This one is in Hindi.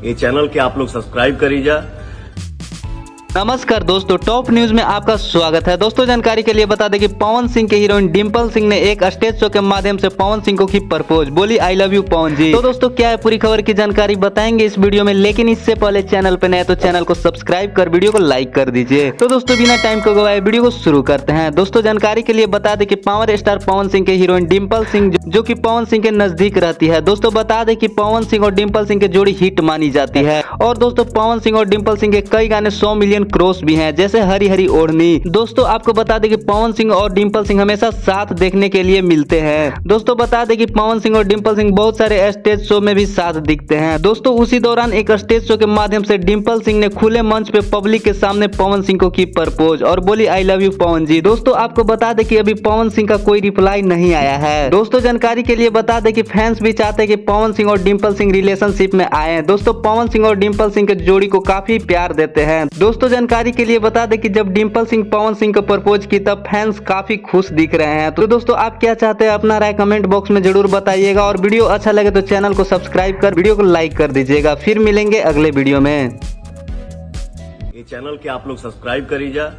ये चैनल के आप लोग सब्सक्राइब करीजा। नमस्कार दोस्तों, टॉप न्यूज में आपका स्वागत है। दोस्तों जानकारी के लिए बता दें कि पवन सिंह के हीरोइन डिंपल सिंह ने एक स्टेज शो के माध्यम से पवन सिंह को की प्रपोज, बोली आई लव यू पवन जी। तो दोस्तों क्या है पूरी खबर की जानकारी बताएंगे इस वीडियो में, लेकिन इससे पहले चैनल पे नए तो चैनल को सब्सक्राइब कर वीडियो को लाइक कर दीजिए। तो दोस्तों बिना टाइम को गवाए वीडियो को शुरू करते हैं। दोस्तों जानकारी के लिए बता दें कि पावर स्टार पवन सिंह के हीरोइन डिंपल सिंह जो कि पवन सिंह के नजदीक रहती है। दोस्तों बता दें कि पवन सिंह और डिंपल सिंह की जोड़ी हिट मानी जाती है और दोस्तों पवन सिंह और डिंपल सिंह के कई गाने 100 मिलियन क्रॉस भी हैं, जैसे हरी हरी ओढ़नी। दोस्तों आपको बता दें कि पवन सिंह और डिंपल सिंह हमेशा साथ देखने के लिए मिलते हैं। दोस्तों बता दें कि पवन सिंह और डिंपल सिंह बहुत सारे स्टेज शो में भी साथ दिखते हैं। दोस्तों उसी दौरान एक स्टेज शो के माध्यम से डिंपल सिंह ने खुले मंच पे पब्लिक के सामने पवन सिंह को की प्रपोज और बोली आई लव यू पवन जी। दोस्तों आपको बता दें कि अभी पवन सिंह का कोई रिप्लाई नहीं आया है। दोस्तों जानकारी के लिए बता दें कि फैंस भी चाहते हैं कि पवन सिंह और डिंपल सिंह रिलेशनशिप में आए। दोस्तों पवन सिंह और डिंपल सिंह के जोड़ी को काफी प्यार देते हैं। दोस्तों जानकारी के लिए बता दें कि जब डिंपल सिंह पवन सिंह को प्रपोज की तब फैंस काफी खुश दिख रहे हैं। तो दोस्तों आप क्या चाहते हैं अपना राय कमेंट बॉक्स में जरूर बताइएगा और वीडियो अच्छा लगे तो चैनल को सब्सक्राइब कर वीडियो को लाइक कर दीजिएगा। फिर मिलेंगे अगले वीडियो में। ये चैनल के आप लोग सब्सक्राइब करीजा।